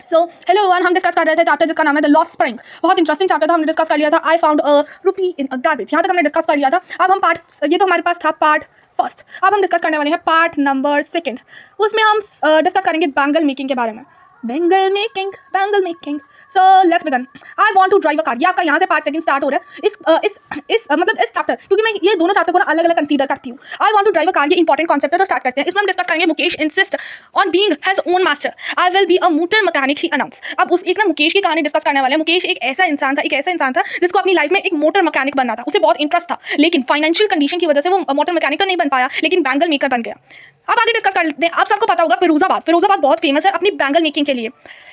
So hello everyone, हम discuss कर रहे थे चैप्टर जिसका नाम है द लॉस्ट स्प्रिंग। बहुत इंटरेस्टिंग चैप्टर था, हमने डिस्कस कर लिया था। I found a rupee in a garbage, यहाँ तक हमने डिस्कस कर लिया था। अब हम ये तो हमारे पास था पार्ट फर्स्ट। अब हम डिस्कस करने वाले हैं पार्ट नंबर सेकंड। उसमें हम डिस्कस करेंगे बैंगल मेकिंग के बारे में। Bangle making. So let's begin. I want to drive a car. ये आपका यहाँ से पार्ट सेकंड स्टार्ट हो रहा है इस चैप्टर, क्योंकि मैं ये दोनों चैप्टर को ना अलग अलग कंसीडर करती हूँ। I want to drive a car, ये इंपॉर्टेंट कॉन्सेप्ट है, तो स्टार्ट करते हैं। इसमें हम डिस्कस करेंगे Mukesh insist on being his own master. I will be a motor mechanic, he announce. अब उस एक ना मुकेश की कहानी डिस्कस करने वाले हैं। मुकेश एक ऐसा इंसान था जिसको अपनी लाइफ में एक मोटर मैकेनिक बनना था। उसे बहुत इंटरेस्ट था, लेकिन फाइनेंशियल कंडीशन की वजह से वो मोटर मैकेनिक तो नहीं बन पाया, लेकिन बैंगल मेकर बन गया। अब आगे डिस्कस कर लेते हैं। आप सबको पता होगा फिरोजाबाद बहुत फेमस है अपनी बैंगल मेकिंग के लिए।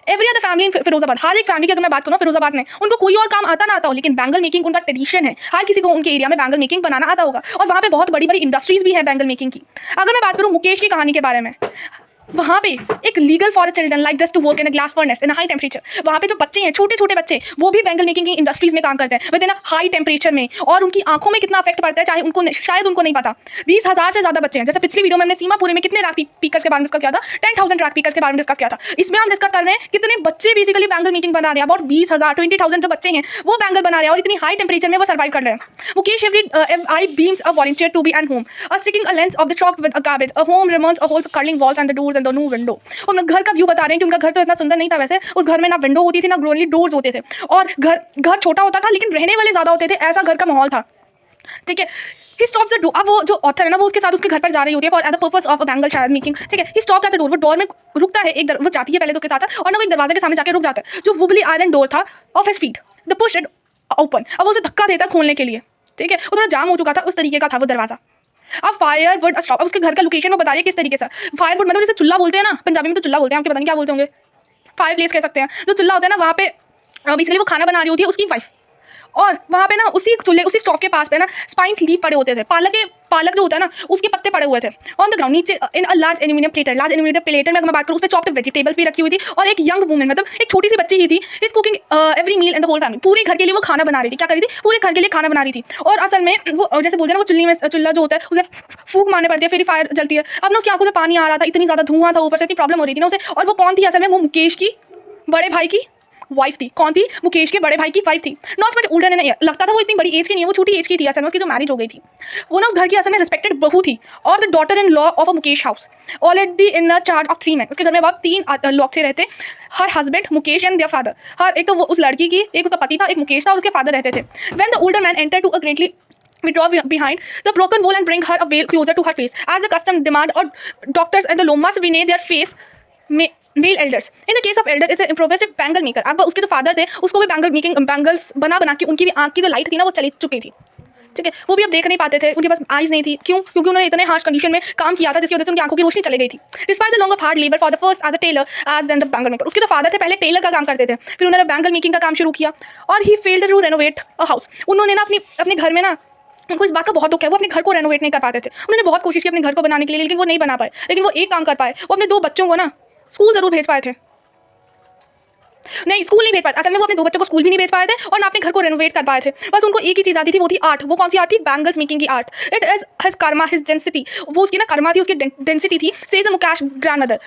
Every other family in Firozabad, हर एक फैमिली की अगर मैं बात करूँ फिरोजाबाद में, उनको कोई और काम आता ना आता हो, लेकिन बैंगल मेकिंग उनका ट्रेडिशन है। हर किसी को उनके एरिया में बैंगल मेकिंग बनाना आता होगा, और वहाँ पे बहुत बड़ी बड़ी इंडस्ट्रीज भी है बैंगल मेकिंग की। अगर मैं बात करूँ मुकेश की कहानी के बारे में, वहाँ पे एक legal for children like this to work in a glass furnace in high temperature. वहाँ पे जो बच्चे हैं, छोटे छोटे बच्चे, वो भी बैंगल मेकिंग की इंडस्ट्रीज में काम करते हैं with in a high temperature में, और उनकी आंखों में कितना अफेक्ट पड़ता है शायद उनको नहीं पता। 20,000 से ज्यादा बच्चे हैं। जैसे पिछली वीडियो में हमने सीमापुरी में कितने रैक पीकर्स के बारे में डिस्कस किया था, 10,000 रैक पीकर्स के बारे में डिस्कस किया था। इसमें हम डिस्कस कर रहे हैं कितने बच्चे बेसिकली बैंगल मेकिंग बना रहे हैं। अबाउट 20,000 जो बच्चे हैं वो बैंगल बना रहे हैं, और इतनी हाई टेम्परेचर में वो सर्वाइव कर रहे हैं। मुकेश आई beams a volunteer to be at home, sticking a lens of the shop with a garbage. A home reminds of holes, curling walls and the doors and the no window. और घर का view बता रहे हैं कि उनका घर तो इतना सुंदर नहीं था। वैसे उस घर में ना विंडो होती थी, ना ओनली डोर्स होते थे, और घर छोटा होता था, लेकिन रहने वाले ज्यादा होते थे। ऐसा घर का माहौल था, ठीक है। He stops the door. अब वो जो ऑथर है ना, वो उसके साथ उसके घर पर जा रही होती है for the purpose of bangle शायद मेकिंग, ठीक है। He stops at the door. वो डोर में रुकता है, वो जाती है पहले तो उसके साथ, और ना वो एक दरवाजे के सामने जाके रुक जाता है। जो वुबली आयरन डोर था of his feet, the push it open. अब वो उसे धक्का देता है खोलने के लिए, ठीक है। वो थोड़ा जाम हो चुका था, उस तरीके का था वो दरवाजा। अब फायरवुड स्टॉप। अब उसके घर का लोकेशन वो बता रही है किस तरीके से। फायरवुड मतलब जैसे चूल्हा बोलते हैं ना, पंजाबी में तो चूल्हा बोलते हैं, आपके पता नहीं क्या बोलते होंगे, फायर प्लेस कह सकते हैं। जो चूल्हा होता है ना, वहाँ पे बेसिकली वो खाना बना रही होती है उसकी वाइफ, और वहाँ पे ना उसी स्टोव के पास पे ना स्पाइस लीफ पड़े होते थे, पालक जो होता है ना, उसके पत्ते पड़े हुए थे ऑन द ग्राउंड नीचे इन अ लार्ज एल्यूमिनियम प्लेटर में अगर मैं बात करूँ, उसमें चॉप्ड वेजिटेबल्स भी रखी हुई थी, और एक यंग वुमन, मतलब एक छोटी सी बच्ची ही थी, इस cooking every meal in the whole family. पूरे घर के लिए वो खाना बना रही थी। क्या कर रही थी? पूरे घर के लिए खाना बना रही थी। और असल में वो जैसे बोलते हैं ना, वो चूल्हा जो होता है उसे फूंक मारने पड़ती है, फिर फायर जलती है। अब ना उसकी आंखों से पानी आ रहा था, इतनी ज़्यादा धुआं था, ऊपर से इतनी प्रॉब्लम हो रही थी ना उसे। और वो कौन थी असल में? वो मुकेश की बड़े भाई की वाइफ थी। कौन थी? मुकेश के बड़े भाई की वाइफ थी। नॉट बट ओल्डर इन, लगता था वो इतनी बड़ी एज की नहीं है, वो छोटी एज की थी असल में। उसकी जो मैरिज हो गई थी, वो ना उस घर की असल में रिस्पेक्टेड बहू थी, और the daughter in law of a Mukesh house, already in charge of 3 men। उसके घर में अब 3 लोग थे रहते, her husband Mukesh and their father. हर एक तो वो उस लड़की की, एक उसका पति था, एक मुकेश था, और उसके फादर रहते थे। When the older man enter to a greatly withdraw behind the broken wall and bring her a veil closer to her face as the custom demand, or doctors and the law must veil their face male elders. In the case of elder is impoverished bangle maker. अब उसके जो father थे, उसको भी bangles बना के उनकी भी आँख की जो लाइट थी ना, वो चली चुकी थी, ठीक है। वो भी अब देख नहीं पाते थे, उनके पास आईज नहीं थी। क्यों? क्योंकि उन्होंने इतने हार्श कंडीशन में काम किया था, जिसकी वजह से उनकी आंखों की रोशनी चली गई थी। Despite the long of hard labour for the first as a tailor as then the bangle maker. उसके जो फादर थे पहले टेलर का काम करते थे, फिर उन्होंने बैंगल मेकिंग का काम शुरू किया, और ही failed to renovate a house. उन्होंने ना अपने घर में ना, उनको इस बात का बहुत दुख है, वो अपने घर को रेनोवेट नहीं कर पाते थे। उन्होंने बहुत कोशिश की अपने घर को बनाने के लिए, लेकिन वो नहीं बना पाए। लेकिन वो एक काम कर पाए, वो अपने 2 बच्चों को ना स्कूल जरूर भेज पाए थे। नहीं, स्कूल नहीं भेज पाए, असल में वो अपने 2 बच्चों को स्कूल भी नहीं भेज पाए थे, और ना अपने घर को रेनोवेट कर पाए थे। बस उनको एक ही चीज़ आती थी, वो थी आर्ट। वो कौन सी आर्ट थी? बैंगल्स मेकिंग की art. It is his karma, his density. वो उसकी ना कर्मा थी, उसकी डेंसिटी थी। Says Mukesh grandmother.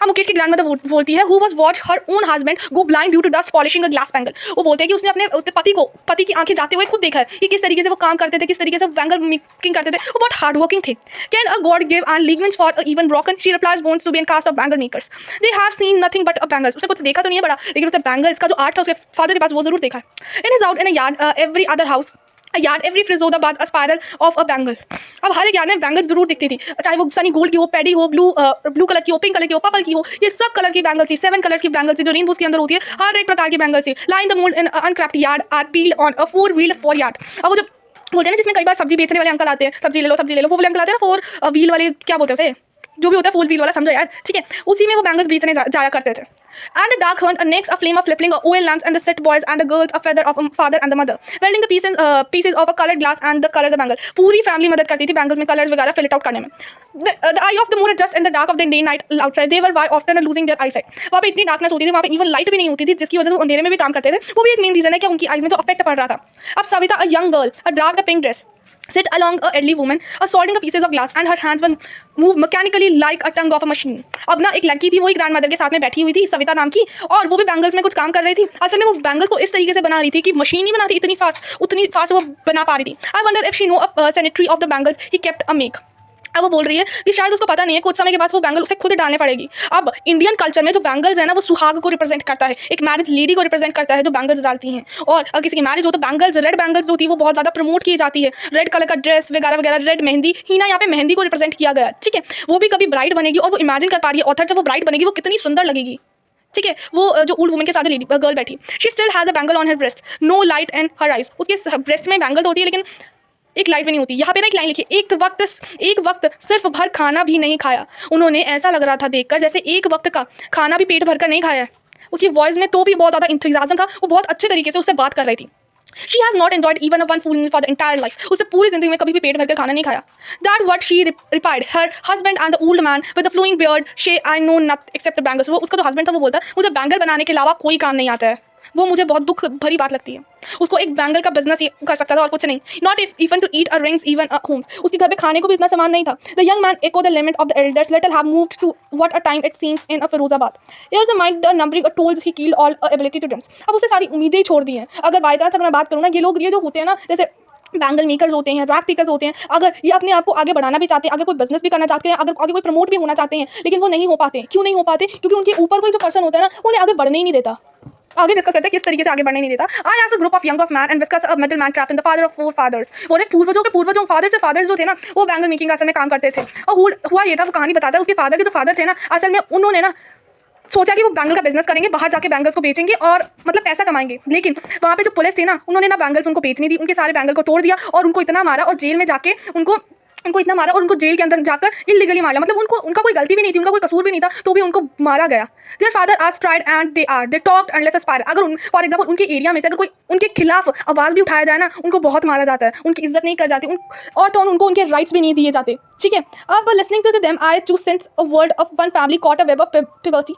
अब मुकेश की ग्रैंडमदर बोलती है, who was watch her own husband go blind due to dust polishing a glass bangle. वो बोलते हैं कि उसने अपने पति की आंखें जाते हुए खुद देखा है कि किस तरीके से वो काम करते थे, किस तरीके से बैंगल मेकिंग करते थे। वो बहुत हार्ड वर्किंग थे। Can a god give and ligaments for even broken? She replies bones to be an cast of bangle makers. They have seen nothing but a bangles. उसने कुछ देखा तो नहीं है बड़ा, लेकिन उसने बैंगल्स का जो आर्ट था उसके फादर के पास, वो जरूर देखा है। In is out in a yard every other house, every Firozabad a spiral of a bangle. अब हर एक यार्ड में बैंगल्स जरूर दिखती थी, चाहे वो सनी गोल्ड की हो, पैडी हो, ब्लू कलर की हो, पिंक कलर की हो, पर्पल की हो, ये सब कलर की बैंगल्स थी। 7 कलर्स की बैंगल्स थी जो रेनबोस के अंदर होती है। हर एक प्रकार की बैंगल्स थी। Line the mould in uncraft yard are peeled on a 4-wheeled yard. अब वो जो बोलते हैं ना, जिसमें कई बार सब्जी बेचने वाले अंकल आते हैं, सब्जी ले लो, वो वाले अंकल आते हैं ना, 4 व्हील वाले, क्या बोलते हैं उसे, जो भी होता है 4 व्हील वाला, समझो यार, ठीक है। उसी में वो बैंगल्स बेचने जाया करते थे। And a dark hunt, next a flame of flipping oil lamps, and the set boys and the girls a feather of a father and the mother, welding the pieces of a colored glass and the color the bangle. पूरी family मदद करती थी bangles में colours वगैरह fill out करने में। The eye of the moon just in the dark of the day night outside, they were often losing their eyesight. वहाँ पे इतनी डार्कनेस होती थी, वहाँ पे इवन लाइट भी नहीं होती थी, जिसकी वजह से वो अंधेरे में भी काम करते थे। वो भी एक मेन रीजन है कि उनकी आइज में जो अफेक्ट पड़ रहा था। अब Savita, a young girl, a dark pink dress, sit along a elderly woman assaulting the pieces of glass and her hands were move mechanically like a tongue of a machine। अब ना एक लड़की थी, वही ग्रैंड मदर के साथ में बैठी हुई थी, सविता नाम की, और वो भी बैंगल्स में कुछ काम कर रही थी। असल में वो बैंगल्स को इस तरीके से बना रही थी कि मशीन ही बनाती, उतनी फास्ट वो बना पा रही थी। I wonder if she know sanitary of the bangles he kept a make. अब वो बोल रही है कि शायद उसको पता नहीं है, कुछ समय के बाद वो बैंगल उसे खुद डालने पड़ेगी। अब इंडियन कल्चर में जो बैंगल्स है ना, वो सुहाग को रिप्रेजेंट करता है, एक मैरिज लेडी को रिप्रेजेंट करता है जो बैंगल्स डालती हैं। और अगर किसी की मैरिज हो तो बैंगल्स, रेड बैंगल्स जो थी वो बहुत ज़्यादा प्रमोट की जाती है, रेड कलर का ड्रेस वगैरह वगैरह, रेड मेहंदी ही ना, यहाँ पे मेहंदी को रिप्रेजेंट किया गया, ठीक है। वो भी कभी ब्राइड बनेगी और वो इमेजिन कर पा रही है ऑथर, जब वो ब्राइड बनेगी वो कितनी सुंदर लगेगी, ठीक है। वो जो ओल्ड वुमन के साथ लेडी गर्ल बैठी, she still has a bangle on her breast, no light in her eyes. उसके ब्रेस्ट में बैंगल होती है लेकिन एक लाइट भी नहीं होती। यहाँ पे ना एक लाइन लिखी, एक वक्त सिर्फ भर खाना भी नहीं खाया। उन्होंने ऐसा लग रहा था देखकर जैसे एक वक्त का खाना भी पेट भर कर नहीं खाया है। उसकी वॉइस में तो भी बहुत ज़्यादा इंथुजियाज्म था, वो बहुत अच्छे तरीके से उससे बात कर रही थी। She has not enjoyed even a one full meal for the entire life। उससे पूरी जिंदगी में कभी भी पेट भर कर खाना नहीं खाया। That what she replied her husband and the old man with the flowing beard say I know nothing except the bangles। वो उसका जो हस्बैंड था वो बोलता है मुझे बैंगल बनाने के अलावा कोई काम नहीं आता है। वो मुझे बहुत दुख भरी बात लगती है। उसको एक बैंगल का बिजनेस कर सकता था और कुछ नहीं। Not even to eat a rings even a homes. उसके घर पे खाने को भी इतना सामान नहीं था। The young man echo the limit of the elders let have moved to what a time it seems in a Firozabad. Here's a mind numbering a tolls he killed all ability to dreams. अब उसे सारी उम्मीदें ही छोड़ दी हैं। अगर by chance अगर मैं बात करूँ ना, ये लोग ये जो होते हैं ना, जैसे बैंगल मेकर्स होते हैं, रैक पिकर्स होते हैं, अगर ये अपने आप को आगे बढ़ाना भी चाहते हैं, अगर कोई बिजनेस भी करना चाहते हैं, अगर आगे कोई प्रमोट भी होना चाहते हैं, लेकिन वो नहीं हो पाते। क्यों नहीं हो पाते? क्योंकि उनके ऊपर कोई जो पर्सन होता है ना, उन्हें आगे बढ़ने ही नहीं देता। आगे डिस्कस करते हैं किस तरीके से आगे बढ़ने नहीं देता। I age a group of young of man and discuss a middle man trapped in the father of four fathers. बोले पूर्वजों फादर से फादर्स जो थे ना, वो बैंगल मेकिंग का असल में काम करते थे। और हुआ ये था, वो कहानी बताता है, उसके फादर के जो फादर थे ना, असल में उन्होंने ना सोचा कि वो बैंगल का बिजनेस करेंगे, बाहर जाके बैंगल्स को बेचेंगे और मतलब पैसा कमाएंगे। लेकिन वहाँ पे जो पुलिस थी ना, उन्होंने ना बैंगल्स उनको बेचनी थी, उनके सारे बैंगल को तोड़ दिया और उनको इतना मारा और जेल में जाके उनको इतना मारा और उनको जेल के अंदर जाकर इलीगली मारा। मतलब उनका कोई गलती भी नहीं थी, उनका कोई कसूर भी नहीं था, तो भी उनको मारा गया। Their father are tried and they talked and let's aspire. अगर फॉर एग्जांपल उनके एरिया में से अगर कोई उनके खिलाफ आवाज़ भी उठाया जाए ना, उनको बहुत मारा जाता है, उनकी इज्जत नहीं कर जाती, और तो उनको उनके राइट्स भी नहीं दिए जाते, ठीक है। अब listening to them I choose sense a word of one family caught a web of poverty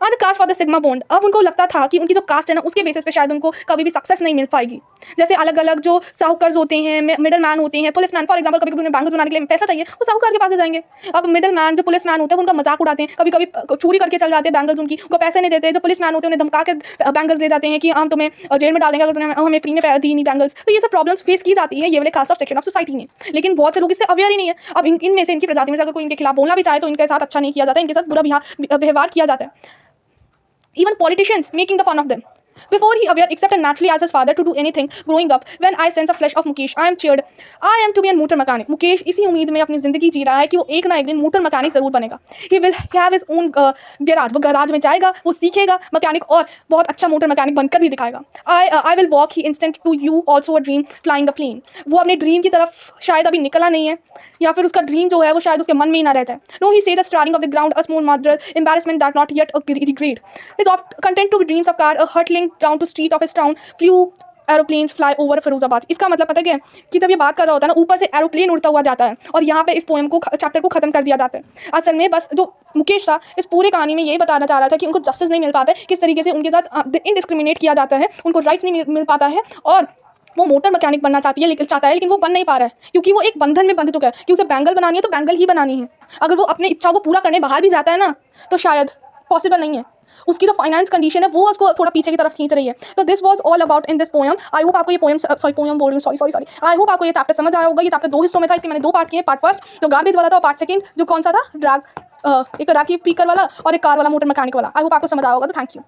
and caste for the sigma bond. अब उनको लगता था कि उनकी जो कास्ट है ना, उसके बेसिस पे शायद उनको कभी भी सक्सेस नहीं मिल पाएगी। जैसे अलग अलग जो साहूकर्स होते हैं, मिडल मैन होते हैं, पुलिस मैन, फॉर एग्जाम्पल कभी कभी उन्हें बैंगल्स बनाने के लिए पैसा चाहिए, वो साहूकार के पास जाएंगे। अब मिडल मैन जो पुलिस मैन होते हैं, उनका मजाक उड़ाते हैं, कभी कभी चोरी करके चल जाते हैं बैंगल्स, उनको पैसे नहीं देते। जो पुलिस मैन होते हैं उन्हें धमका के बैंगल्स दे जाते हैं कि हम तुम्हें जेल में डाल देंगे अगर तुमने हमें फ्री में दी नहीं बैंगल्स। तो ये सब प्रॉब्लम्स फेस की जाती है ये वाले caste of section of society में, लेकिन बहुत से लोग इससे अवेयर ही नहीं है। अब इनमें से, इनकी प्रजाति में से अगर कोई इनके खिलाफ बोलना भी चाहे तो इनके साथ अच्छा नहीं किया जाता, इनके साथ बुरा व्यवहार किया जाता है। Even politicians making the fun of them. Before he appeared, accepted naturally as his father to do anything. Growing up, when I sense a flash of Mukesh, I am cheered. I am to be a motor mechanic. Mukesh इसी उम्मीद में अपनी ज़िंदगी जी रहा है कि वो एक ना एक दिन मोटर मैकेनिक ज़रूर बनेगा। He will have his own garage. वो गैराज में जाएगा, वो सीखेगा मैकेनिक और बहुत अच्छा मोटर मैकेनिक बनकर भी दिखाएगा। I will walk. He instant to you also a dream flying a plane. वो अपने ड्रीम की तरफ शायद अभी निकला नहीं है, या फिर उसका ड्रीम जो है वो शायद उसके मन में ही ना रहता है। No, he says the starting of the ground, a small mother embarrassment that not yet a regret. Is of content to be dreams of car, a hurtling down to street of his town, few aeroplanes fly over Firozabad. इसका मतलब पता क्या है कि जब ये बात कर रहा होता है ना, ऊपर से एरोप्लेन उड़ता हुआ जाता है और यहाँ पे इस पोएम को, चैप्टर को खत्म कर दिया जाता है। असल में बस जो मुकेश था इस पूरी कहानी में यही बताना चाह रहा था कि उनको जस्टिस नहीं मिल पाता है, किस तरीके से उनके साथ इनडिस्क्रिमिनेट किया जाता है, उनको राइट्स नहीं मिल पाता है, और वो मोटर मैकेनिक बनना चाहता है लेकिन वो बन नहीं पा रहा है क्योंकि वो एक बंधन में बंध चुका है कि उसे बैंगल बनानी है तो बैंगल ही बनानी है। अगर वो अपनी इच्छा को पूरा करने बाहर भी जाता है ना, तो शायद पॉसिबल नहीं है। उसकी जो फाइनेंस कंडीशन है वो उसको थोड़ा पीछे की तरफ खींच रही है। तो this was all about in this poem. I hope आपको ये पोएम बोल रही हूँ, सॉरी आई होप आपको ये चैप्टर समझ आया होगा। ये चैप्टर 2 हिस्सों में था, इसके मैंने 2 पार्ट किए। पार्ट फर्स्ट जो गार्बेज वाला था और पार्ट सेकंड जो कौन सा था, ड्रैग, एक तो रैक पीकर वाला और एक कार वाला मोटर मैकेनिक वाला। आई होप आपको समझ आया होगा, तो थैंक यू।